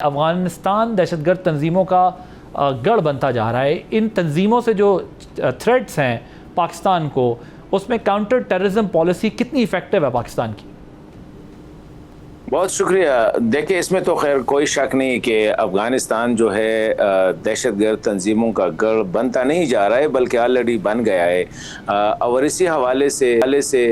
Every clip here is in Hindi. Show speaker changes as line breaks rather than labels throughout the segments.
अफ़गानिस्तान दहशतगर्द तंजीमों का गढ़ बनता जा रहा है। इन तंजीमों से जो थ्रेट्स हैं पाकिस्तान को, उसमें काउंटर टेररिज्म पॉलिसी कितनी इफ़ेक्टिव है पाकिस्तान की?
बहुत शुक्रिया। देखिए, इसमें तो खैर कोई शक नहीं कि अफ़गानिस्तान जो है दहशतगर्द तंजीमों का गढ़ बनता नहीं जा रहा है, बल्कि ऑलरेडी बन गया है। और इसी हवाले से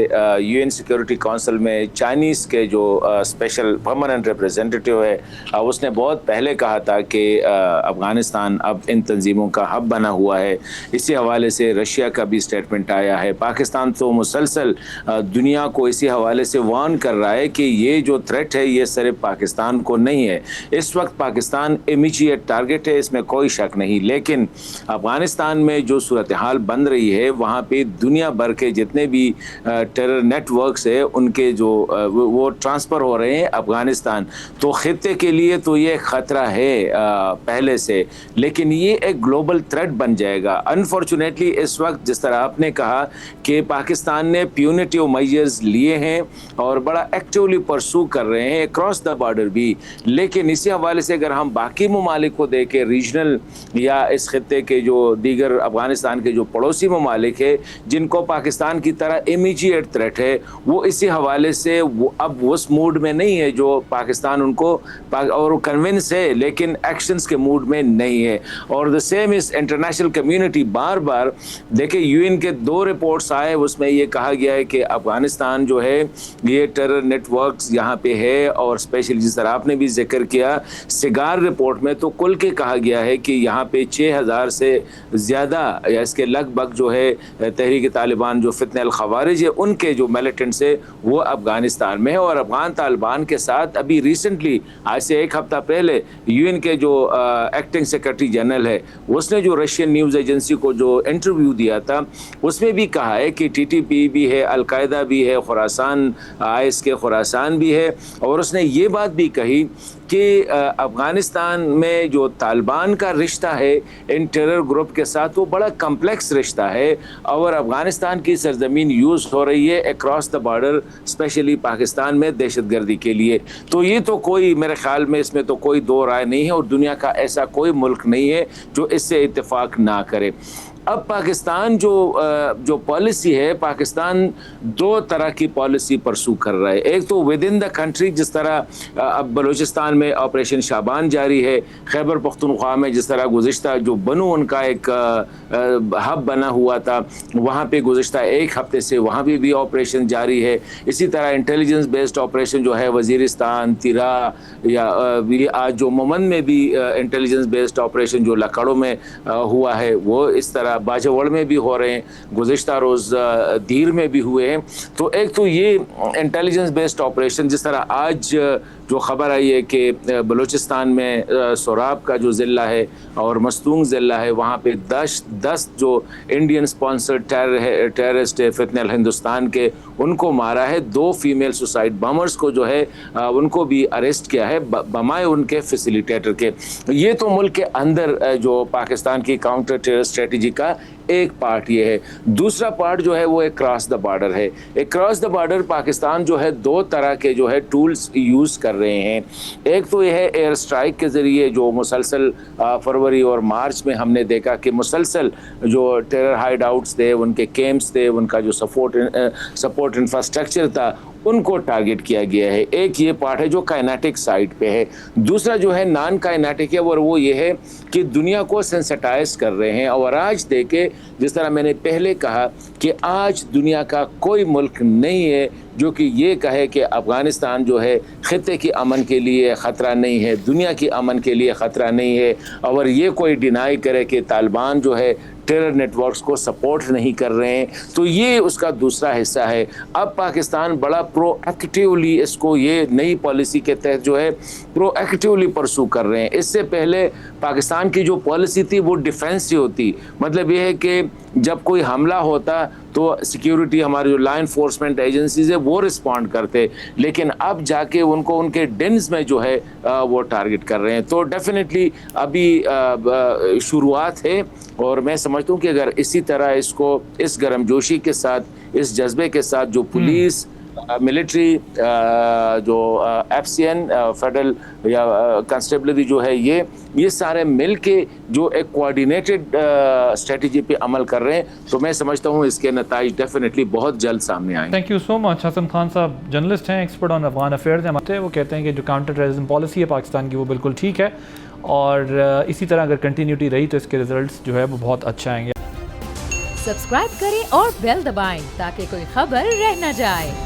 यूएन सिक्योरिटी काउंसिल में चाइनीज़ के जो स्पेशल परमानेंट रिप्रेजेंटेटिव है, उसने बहुत पहले कहा था कि अफ़गानिस्तान अब इन तंजीमों का हब बना हुआ है। इसी हवाले से रशिया का भी स्टेटमेंट आया है। पाकिस्तान तो मुसलसल दुनिया को इसी हवाले से वार्न कर रहा है कि ये जो थ्रेट है ये सिर्फ पाकिस्तान को नहीं है। इस वक्त पाकिस्तान इमीडिएट टारगेट है, इसमें कोई शक नहीं। लेकिन अफगानिस्तान में जो सूरत हाल बन रही है, वहाँ पे दुनिया भर के जितने भी टेरर नेटवर्क्स है उनके जो वो ट्रांसफ़र हो रहे हैं अफगानिस्तान, तो खित्ते के लिए तो ये ख़तरा है पहले से, लेकिन ये एक ग्लोबल थ्रेट बन जाएगा। अनफॉर्चुनेटली इस वक्त जिस तरह आपने कहा कि पाकिस्तान ने प्यूनिटिव मेजर्स लिए हैं और बड़ा एक्टिवली परसू कर रहे हैं क्रॉस द बॉर्डर भी, लेकिन इसी हवाले से अगर हम बाकी ममालिक को देखें, रीजनल या इस खत्ते के जो दीगर अफगानिस्तान के जो पड़ोसी ममालिक है जिनको पाकिस्तान की तरह इमीडिएट थ्रेट है, वो इसी हवाले से वो अब उस मूड में नहीं है जो पाकिस्तान उनको और कन्विंस है, लेकिन एक्शंस के मूड में नहीं है। और द सेम इस इंटरनेशनल कम्युनिटी बार बार देखिए, यूएन के 2 रिपोर्ट्स आए, उसमें ये कहा गया है कि अफगानिस्तान जो है ये टेरर नेटवर्क्स यहाँ पे है, और स्पेशली जिस तरह आपने भी जिक्र किया सिगार रिपोर्ट में तो कुल के कहा गया है कि यहाँ पे 6000 से ज़्यादा या इसके लगभग जो है तहरीक तालिबान जो फितने अल खवारिज है उनके जो मिलिटेंट्स है वो अफगानिस्तान में है। और अफगान तालिबान के साथ अभी रिसेंटली आज से 1 हफ्ता पहले यूएन के जो एक्टिंग सेक्रेटरी जनरल है उसने जो रशियन न्यूज़ एजेंसी को जो इंटरव्यू दिया था उसमें भी कहा है कि टीटीपी भी है, अलकायदा भी है, खुरासान आईएस के खुरासान भी है। और उसने ये बात भी कही कि अफ़गानिस्तान में जो तालिबान का रिश्ता है इन टेरर ग्रुप के साथ वो बड़ा कम्प्लेक्स रिश्ता है, और अफ़गानिस्तान की सरजमीन यूज़ हो रही है across the border, specially Pakistan में दहशतगर्दी के लिए। तो ये तो कोई मेरे ख्याल में इसमें तो कोई दो राय नहीं है, और दुनिया का ऐसा कोई मुल्क नहीं है जो इससे इत्तेफाक ना करे। अब पाकिस्तान जो पॉलिसी है, पाकिस्तान 2 तरह की पॉलिसी परसू कर रहा है। एक तो विद इन द कंट्री, जिस तरह अब बलूचिस्तान में ऑपरेशन शाबान जारी है, खैबर पख्तूनख्वा में जिस तरह गुज़िश्ता जो बनू उनका एक हब बना हुआ था, वहाँ पे गुज़िश्ता 1 हफ्ते से वहाँ भी ऑपरेशन जारी है। इसी तरह इंटेलिजेंस बेस्ड ऑपरेशन जो है वज़ीरिस्तान, तिरा या आज जो मोमन में भी इंटेलिजेंस बेस्ड ऑपरेशन जो लकड़ों में हुआ है वो इस तरह बाजवड़ में भी हो रहे हैं, गुज़िश्ता रोज़ दीर में भी हुए हैं। तो एक तो ये इंटेलिजेंस बेस्ड ऑपरेशन, जिस तरह आज जो खबर आई है कि बलूचिस्तान में सोराब का जो ज़िला है और मस्तूंग ज़िला है, वहाँ पे 10 जो इंडियन स्पॉन्सर्ड टेररिस्ट है फितने अल हिंदुस्तान के, उनको मारा है। 2 फीमेल सुसाइड बमर्स को जो है उनको भी अरेस्ट किया है, बमाए उनके फैसिलिटेटर के। ये तो मुल्क के अंदर जो पाकिस्तान की काउंटर टेरर स्ट्रेटजी का एक पार्ट ये है। दूसरा पार्ट जो है वो एक क्रॉस द बॉर्डर है। एक क्रॉस द बॉर्डर पाकिस्तान जो है 2 तरह के जो है टूल्स यूज़ कर रहे हैं। एक तो ये है एयर स्ट्राइक के ज़रिए, जो मुसलसल फरवरी और मार्च में हमने देखा कि मुसलसल जो टेरर हाइड आउट्स थे, उनके कैंप्स थे, उनका जो सपोर्ट इंफ्रास्ट्रक्चर था, उनको टारगेट किया गया है। एक ये पार्ट है जो काइनेटिक साइड पे है। दूसरा जो है नॉन काइनेटिक है, और वो ये है कि दुनिया को सेंसिटाइज कर रहे हैं। और आज देखे, जिस तरह मैंने पहले कहा कि आज दुनिया का कोई मुल्क नहीं है जो कि ये कहे कि अफ़गानिस्तान जो है खित्ते की अमन के लिए ख़तरा नहीं है, दुनिया की अमन के लिए ख़तरा नहीं है, और ये कोई डिनाई करे कि तालिबान जो है टेरर नेटवर्क्स को सपोर्ट नहीं कर रहे हैं। तो ये उसका दूसरा हिस्सा है। अब पाकिस्तान बड़ा प्रोएक्टिवली इसको ये नई पॉलिसी के तहत जो है प्रोएक्टिवली परसू कर रहे हैं। इससे पहले पाकिस्तान की जो पॉलिसी थी वो डिफेंसिव होती, मतलब ये है कि जब कोई हमला होता तो सिक्योरिटी हमारे जो लॉ इन्फोर्समेंट एजेंसीज है वो रिस्पॉन्ड करते, लेकिन अब जाके उनको उनके डेन्स में जो है वो टारगेट कर रहे हैं। तो डेफिनेटली अभी शुरुआत है, और मैं समझता हूँ कि अगर इसी तरह इसको इस गर्मजोशी के साथ, इस जज्बे के साथ जो पुलिस मिलिट्री जो FCN फेडरल या कंस्टेबलरी जो है ये सारे मिल के जो एक कोऑर्डिनेटेड स्ट्रेटजी पे अमल कर रहे हैं, तो मैं समझता हूँ इसके नताइज डेफिनेटली बहुत जल्द सामने आएंगे।
Thank you so much. Hasan Khan साहब जर्नलिस्ट हैं, एक्सपर्ट ऑन अफगान अफेयर्स हैं। वो कहते हैं कि जो काउंटर टेररिज्म पॉलिसी है पाकिस्तान की वो बिल्कुल ठीक है, और इसी तरह अगर कंटिन्यूटी रही तो इसके रिजल्ट्स जो है वो बहुत अच्छा आएंगे।
सब्सक्राइब करें और बेल दबाएं ताकि कोई खबर रह न जाए।